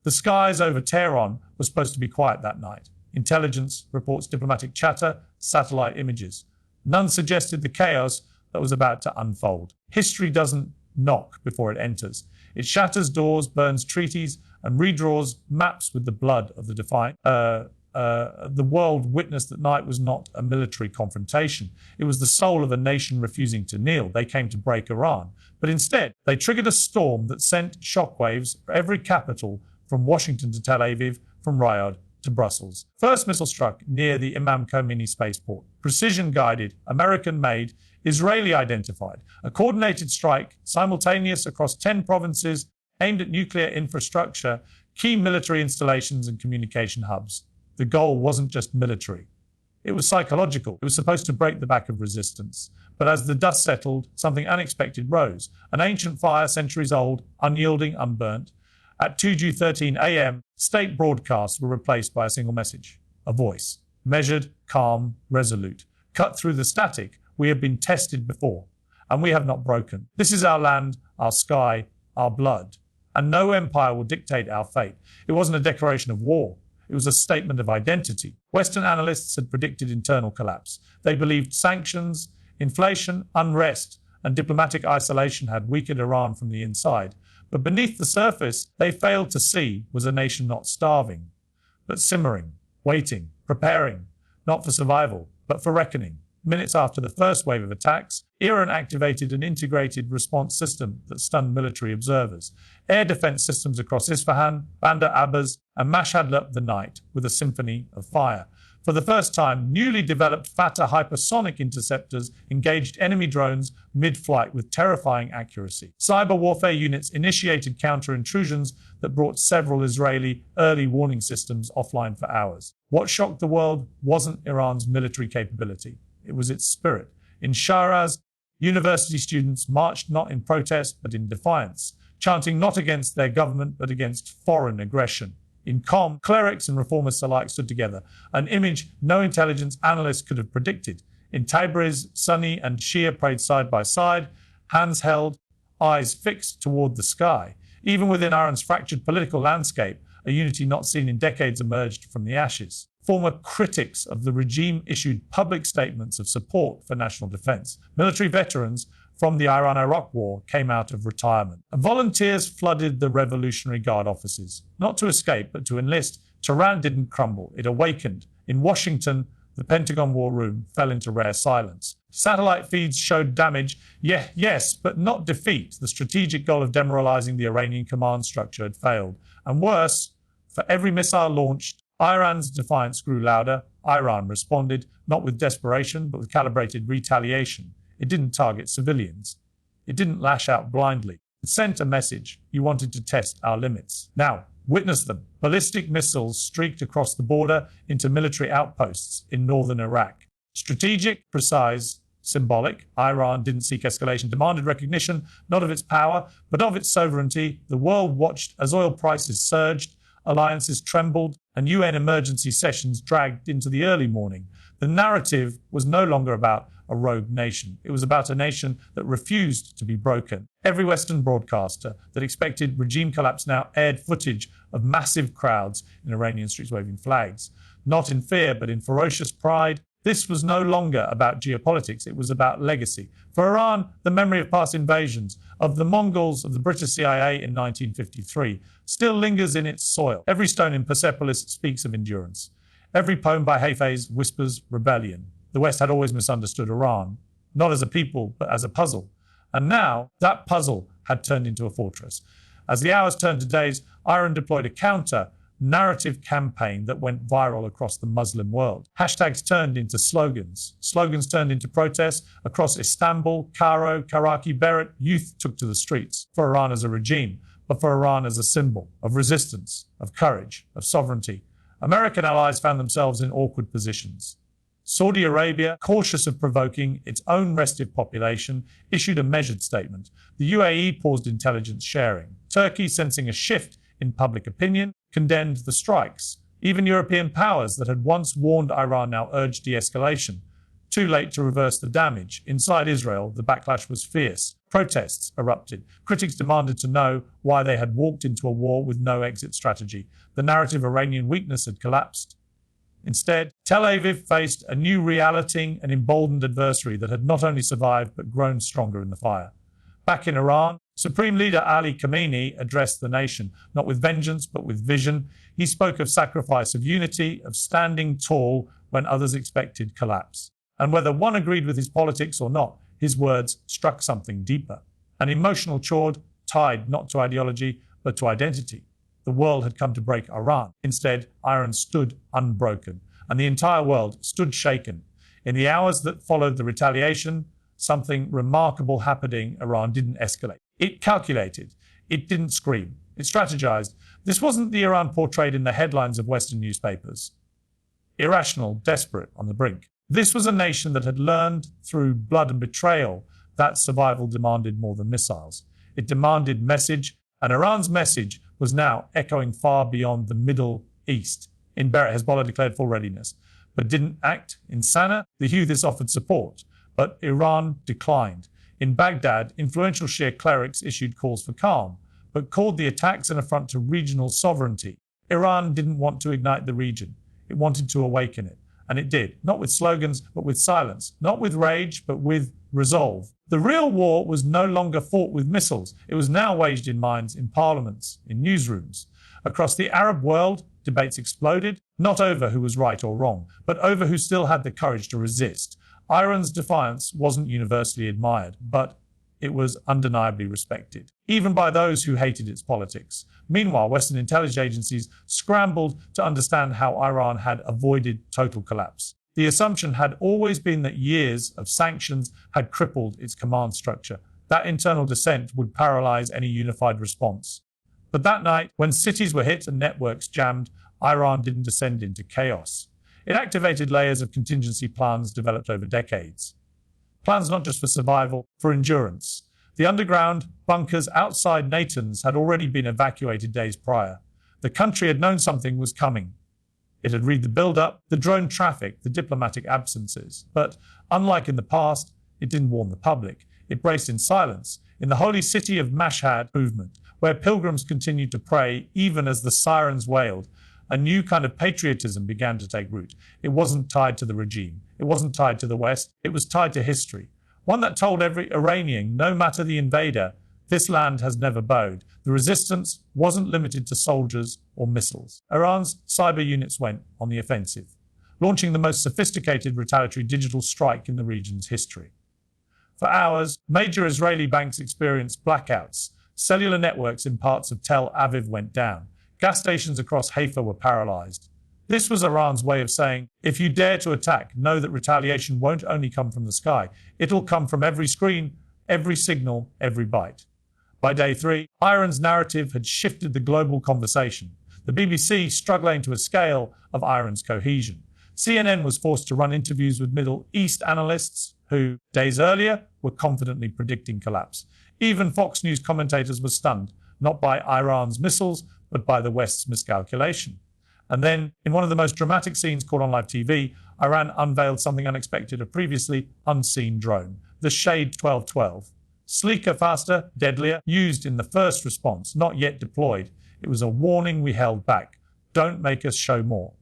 The skies over Tehran were supposed to be quiet that night. Intelligence reports diplomatic chatter, satellite images. None suggested the chaos that was about to unfold. History doesn't knock before it enters. It shatters doors, burns treaties, and redraws maps with the blood of the defiant. The world witnessed that night was not a military confrontation. It was the soul of a nation refusing to kneel. They came to break Iran. But instead, they triggered a storm that sent shockwaves for every capital from Washington to Tel Aviv, from Riyadh to Brussels. First missile struck near the Imam Khomeini spaceport. Precision-guided, American-made, Israeli-identified. A coordinated strike, simultaneous across 10 provinces, aimed at nuclear infrastructure, key military installations and communication hubs. The goal wasn't just military. It was psychological. It was supposed to break the back of resistance. But as the dust settled, something unexpected rose. An ancient fire, centuries old, unyielding, unburnt. At 2:13 a.m., state broadcasts were replaced by a single message. A voice. Measured, calm, resolute. Cut through the static. We have been tested before, and we have not broken. This is our land, our sky, our blood. And no empire will dictate our fate. It wasn't a declaration of war. It was a statement of identity. Western analysts had predicted internal collapse. They believed sanctions, inflation, unrest, and diplomatic isolation had weakened Iran from the inside. But beneath the surface, they failed to see was a nation not starving, but simmering, waiting, preparing, not for survival, but for reckoning. Minutes after the first wave of attacks, Iran activated an integrated response system that stunned military observers. Air defense systems across Isfahan, Bandar Abbas, and Mashhad lit up the night with a symphony of fire. For the first time, newly developed Fatah hypersonic interceptors engaged enemy drones mid-flight with terrifying accuracy. Cyber warfare units initiated counter-intrusions that brought several Israeli early warning systems offline for hours. What shocked the world wasn't Iran's military capability. It was its spirit. In Shiraz, university students marched not in protest but in defiance, chanting not against their government but against foreign aggression. In Qom, clerics and reformists alike stood together, an image no intelligence analyst could have predicted. In Tabriz, Sunni and Shia prayed side by side, hands held, eyes fixed toward the sky. Even within Iran's fractured political landscape, a unity not seen in decades emerged from the ashes. Former critics of the regime issued public statements of support for national defense. Military veterans from the Iran-Iraq War came out of retirement. And volunteers flooded the Revolutionary Guard offices, not to escape, but to enlist. Tehran didn't crumble. It awakened. In Washington, the Pentagon War Room fell into rare silence. Satellite feeds showed damage, yes, but not defeat. The strategic goal of demoralizing the Iranian command structure had failed. And worse, for every missile launched, Iran's defiance grew louder. Iran responded, not with desperation, but with calibrated retaliation. It didn't target civilians. It didn't lash out blindly. It sent a message. You wanted to test our limits. Now, witness them. Ballistic missiles streaked across the border into military outposts in northern Iraq. Strategic, precise, symbolic. Iran didn't seek escalation, demanded recognition, not of its power, but of its sovereignty. The world watched as oil prices surged, alliances trembled, and UN emergency sessions dragged into the early morning. The narrative was no longer about a rogue nation. It was about a nation that refused to be broken. Every Western broadcaster that expected regime collapse now aired footage of massive crowds in Iranian streets waving flags. Not in fear, but in ferocious pride. This was no longer about geopolitics. It was about legacy. For Iran, the memory of past invasions, of the Mongols, of the British CIA in 1953, still lingers in its soil. Every stone in Persepolis speaks of endurance. Every poem by Hafez whispers rebellion. The West had always misunderstood Iran, not as a people, but as a puzzle. And now, that puzzle had turned into a fortress. As the hours turned to days, Iran deployed a counter-narrative campaign that went viral across the Muslim world. Hashtags turned into slogans. Slogans turned into protests. Across Istanbul, Cairo, Karachi, Beirut, youth took to the streets for Iran as a regime, but for Iran as a symbol of resistance, of courage, of sovereignty. American allies found themselves in awkward positions. Saudi Arabia, cautious of provoking its own restive population, issued a measured statement. The UAE paused intelligence sharing. Turkey, sensing a shift in public opinion, condemned the strikes. Even European powers that had once warned Iran now urged de-escalation. too late to reverse the damage. Inside Israel, the backlash was fierce. Protests erupted. Critics demanded to know why they had walked into a war with no exit strategy. The narrative Iranian weakness had collapsed. Instead, Tel Aviv faced a new reality, an emboldened adversary that had not only survived but grown stronger in the fire. Back in Iran, Supreme Leader Ali Khamenei addressed the nation, not with vengeance but with vision. He spoke of sacrifice, of unity, of standing tall when others expected collapse. And whether one agreed with his politics or not, his words struck something deeper. An emotional chord tied not to ideology but to identity. The world had come to break Iran. Instead, Iran stood unbroken, and the entire world stood shaken. In the hours that followed the retaliation, something remarkable happening. Iran didn't escalate. It calculated. It didn't scream. It strategized. This wasn't the Iran portrayed in the headlines of Western newspapers. Irrational, desperate, on the brink. This was a nation that had learned through blood and betrayal that survival demanded more than missiles. It demanded message, and Iran's message was now echoing far beyond the Middle East. In Beirut, Hezbollah declared full readiness, but didn't act. In Sana'a, the Houthis offered support, but Iran declined. In Baghdad, influential Shia clerics issued calls for calm, but called the attacks an affront to regional sovereignty. Iran didn't want to ignite the region. It wanted to awaken it. And it did, not with slogans, but with silence, not with rage, but with resolve. The real war was no longer fought with missiles. It was now waged in minds, in parliaments, in newsrooms. Across the Arab world, debates exploded, not over who was right or wrong, but over who still had the courage to resist. Iran's defiance wasn't universally admired, but it was undeniably respected, even by those who hated its politics. Meanwhile, Western intelligence agencies scrambled to understand how Iran had avoided total collapse. The assumption had always been that years of sanctions had crippled its command structure. That internal dissent would paralyze any unified response. But that night, when cities were hit and networks jammed, Iran didn't descend into chaos. It activated layers of contingency plans developed over decades. Plans not just for survival, for endurance. The underground bunkers outside Natanz had already been evacuated days prior. The country had known something was coming. It had read the build-up, the drone traffic, the diplomatic absences. But unlike in the past, it didn't warn the public. It braced in silence. In the holy city of Mashhad movement, where pilgrims continued to pray even as the sirens wailed, a new kind of patriotism began to take root. It wasn't tied to the regime. It wasn't tied to the West. It was tied to history. One that told every Iranian, no matter the invader, this land has never bowed. The resistance wasn't limited to soldiers or missiles. Iran's cyber units went on the offensive, launching the most sophisticated retaliatory digital strike in the region's history. For hours, major Israeli banks experienced blackouts. Cellular networks in parts of Tel Aviv went down. Gas stations across Haifa were paralyzed. This was Iran's way of saying, if you dare to attack, know that retaliation won't only come from the sky. It'll come from every screen, every signal, every byte. By day 3, Iran's narrative had shifted the global conversation. The BBC struggling to a scale of Iran's cohesion. CNN was forced to run interviews with Middle East analysts who, days earlier, were confidently predicting collapse. Even Fox News commentators were stunned, not by Iran's missiles, but by the West's miscalculation. And then, in one of the most dramatic scenes caught on live TV, Iran unveiled something unexpected, a previously unseen drone, the Shade 1212. Sleeker, faster, deadlier, used in the first response, not yet deployed. It was a warning we held back. Don't make us show more.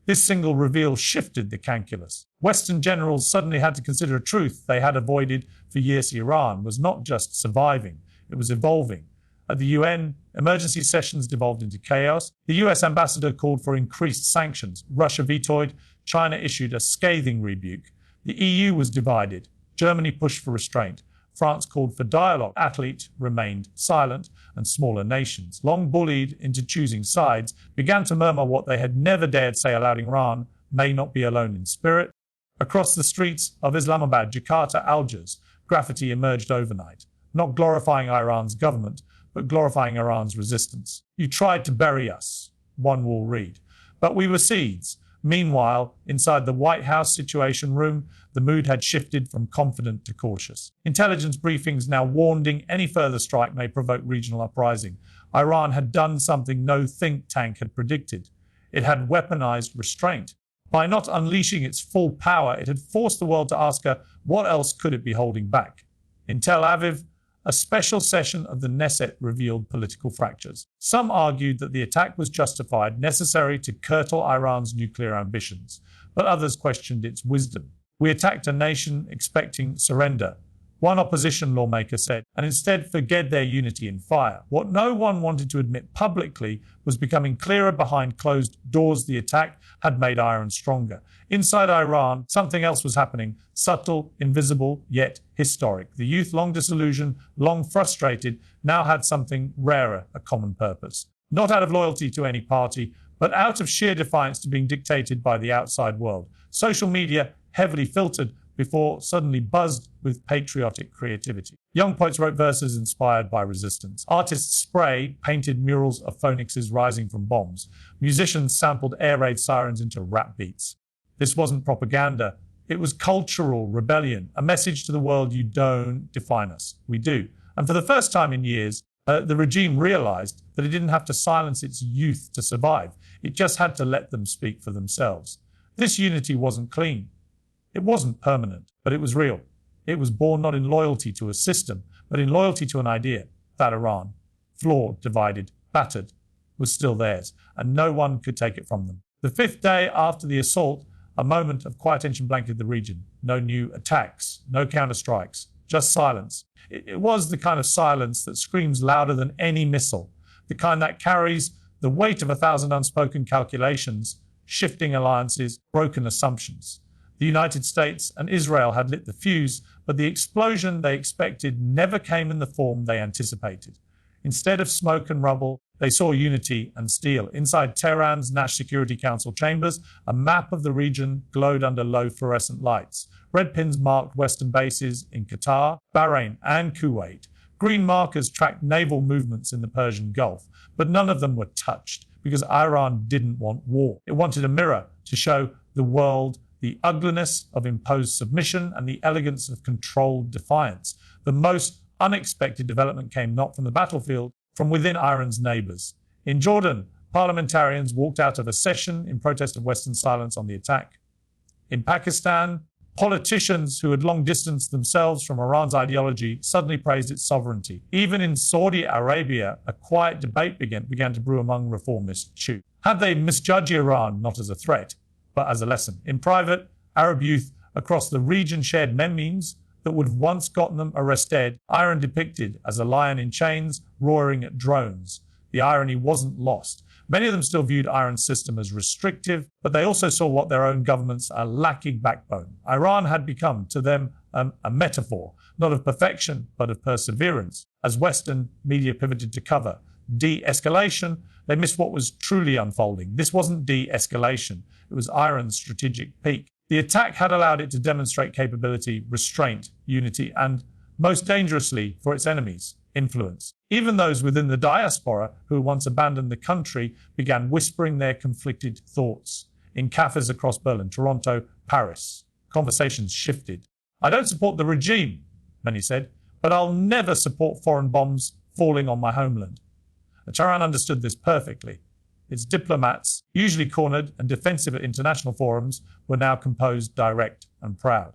This single reveal shifted the calculus. Western generals suddenly had to consider a truth they had avoided for years. Iran was not just surviving, it was evolving. At the UN, emergency sessions devolved into chaos. The US ambassador called for increased sanctions. Russia vetoed. China issued a scathing rebuke. The EU was divided. Germany pushed for restraint. France called for dialogue. Athletes remained silent, and smaller nations, long bullied into choosing sides, began to murmur what they had never dared say aloud. Iran may not be alone in spirit. Across the streets of Islamabad, Jakarta, Algiers, graffiti emerged overnight, not glorifying Iran's government, but glorifying Iran's resistance. You tried to bury us, one will read, but we were seeds. Meanwhile, inside the White House Situation Room, the mood had shifted from confident to cautious. Intelligence briefings now warning any further strike may provoke regional uprising. Iran had done something no think tank had predicted. It had weaponized restraint. By not unleashing its full power, it had forced the world to ask her, what else could it be holding back? In Tel Aviv, a special session of the Knesset revealed political fractures. Some argued that the attack was justified, necessary to curtail Iran's nuclear ambitions, but others questioned its wisdom. We attacked a nation expecting surrender, one opposition lawmaker said, and instead forget their unity in fire. What no one wanted to admit publicly was becoming clearer behind closed doors. The attack had made Iran stronger. Inside Iran, something else was happening, subtle, invisible, yet historic. The youth, long disillusioned, long frustrated, now had something rarer, a common purpose. Not out of loyalty to any party, but out of sheer defiance to being dictated by the outside world. Social media, heavily filtered, before suddenly buzzed with patriotic creativity. Young poets wrote verses inspired by resistance. Artists spray painted murals of phoenixes rising from bombs. Musicians sampled air raid sirens into rap beats. This wasn't propaganda. It was cultural rebellion, a message to the world: you don't define us, we do. And for the first time in years, the regime realized that it didn't have to silence its youth to survive. It just had to let them speak for themselves. This unity wasn't clean. It wasn't permanent, but it was real. It was born not in loyalty to a system, but in loyalty to an idea that Iran, flawed, divided, battered, was still theirs, and no one could take it from them. The fifth day after the assault, a moment of quiet tension blanketed the region. No new attacks, no counterstrikes, just silence. It was the kind of silence that screams louder than any missile, the kind that carries the weight of 1,000 unspoken calculations, shifting alliances, broken assumptions. The United States and Israel had lit the fuse, but the explosion they expected never came in the form they anticipated. Instead of smoke and rubble, they saw unity and steel. Inside Tehran's National Security Council chambers, a map of the region glowed under low fluorescent lights. Red pins marked Western bases in Qatar, Bahrain, and Kuwait. Green markers tracked naval movements in the Persian Gulf, but none of them were touched because Iran didn't want war. It wanted a mirror to show the world the ugliness of imposed submission and the elegance of controlled defiance. The most unexpected development came not from the battlefield, from within Iran's neighbors. In Jordan, parliamentarians walked out of a session in protest of Western silence on the attack. In Pakistan, politicians who had long distanced themselves from Iran's ideology suddenly praised its sovereignty. Even in Saudi Arabia, a quiet debate began to brew among reformist Shia. Had they misjudged Iran not as a threat, but as a lesson? In private, Arab youth across the region shared memes that would have once gotten them arrested. Iran depicted as a lion in chains, roaring at drones. The irony wasn't lost. Many of them still viewed Iran's system as restrictive, but they also saw what their own governments are lacking: backbone. Iran had become, to them, a metaphor, not of perfection, but of perseverance. As Western media pivoted to cover de-escalation, they missed what was truly unfolding. This wasn't de-escalation. It was Iran's strategic peak. The attack had allowed it to demonstrate capability, restraint, unity, and, most dangerously for its enemies, influence. Even those within the diaspora who once abandoned the country began whispering their conflicted thoughts. In cafes across Berlin, Toronto, Paris, conversations shifted. I don't support the regime, many said, but I'll never support foreign bombs falling on my homeland. Tehran understood this perfectly. Its diplomats, usually cornered and defensive at international forums, were now composed, direct, and proud.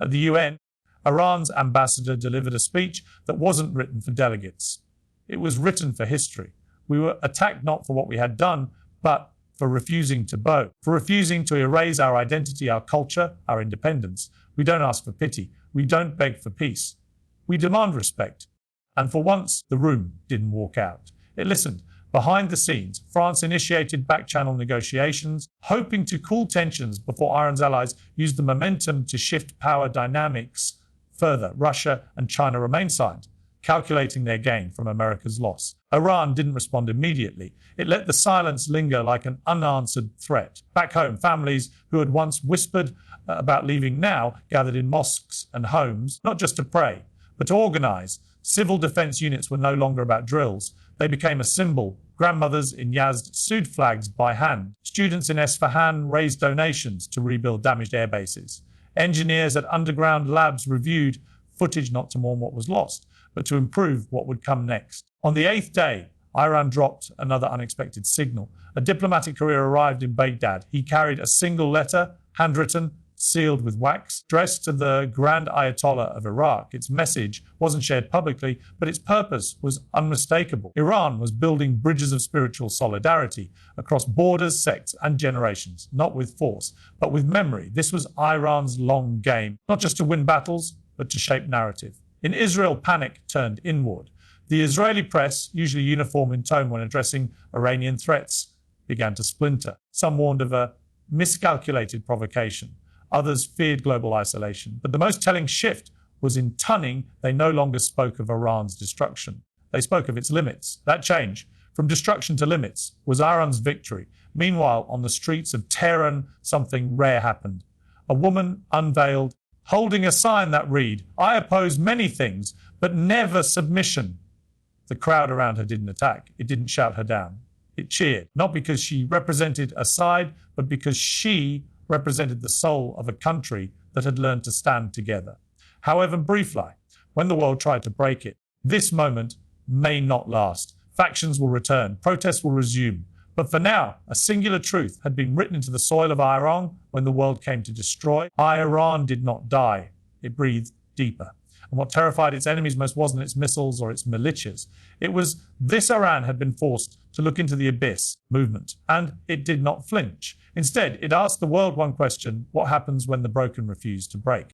At the UN, Iran's ambassador delivered a speech that wasn't written for delegates. It was written for history. We were attacked not for what we had done, but for refusing to bow, for refusing to erase our identity, our culture, our independence. We don't ask for pity. We don't beg for peace. We demand respect. And for once, the room didn't walk out. It listened. Behind the scenes, France initiated back-channel negotiations, hoping to cool tensions before Iran's allies used the momentum to shift power dynamics further. Russia and China remained silent, calculating their gain from America's loss. Iran didn't respond immediately. It let the silence linger like an unanswered threat. Back home, families who had once whispered about leaving now gathered in mosques and homes, not just to pray, but to organize. Civil defense units were no longer about drills. They became a symbol. Grandmothers in Yazd sewed flags by hand. Students in Esfahan raised donations to rebuild damaged air bases. Engineers at underground labs reviewed footage not to mourn what was lost, but to improve what would come next. On the eighth day, Iran dropped another unexpected signal. A diplomatic courier arrived in Baghdad. He carried a single letter, handwritten, sealed with wax, addressed to the Grand Ayatollah of Iraq. Its message wasn't shared publicly, but its purpose was unmistakable. Iran was building bridges of spiritual solidarity across borders, sects, and generations, not with force, but with memory. This was Iran's long game, not just to win battles, but to shape narrative. In Israel, panic turned inward. The Israeli press, usually uniform in tone when addressing Iranian threats, began to splinter. Some warned of a miscalculated provocation. Others feared global isolation. But the most telling shift was in Tunning. They no longer spoke of Iran's destruction. They spoke of its limits. That change, from destruction to limits, was Iran's victory. Meanwhile, on the streets of Tehran, something rare happened. A woman unveiled, holding a sign that read, "I oppose many things, but never submission." The crowd around her didn't attack. It didn't shout her down. It cheered, not because she represented a side, but because she represented the soul of a country that had learned to stand together. However briefly, when the world tried to break it, this moment may not last. Factions will return, protests will resume. But for now, a singular truth had been written into the soil of Iran when the world came to destroy. Iran did not die. It breathed deeper. And what terrified its enemies most wasn't its missiles or its militias. It was this: Iran had been forced to look into the abyss movement, and it did not flinch. Instead, it asked the world one question: what happens when the broken refuse to break?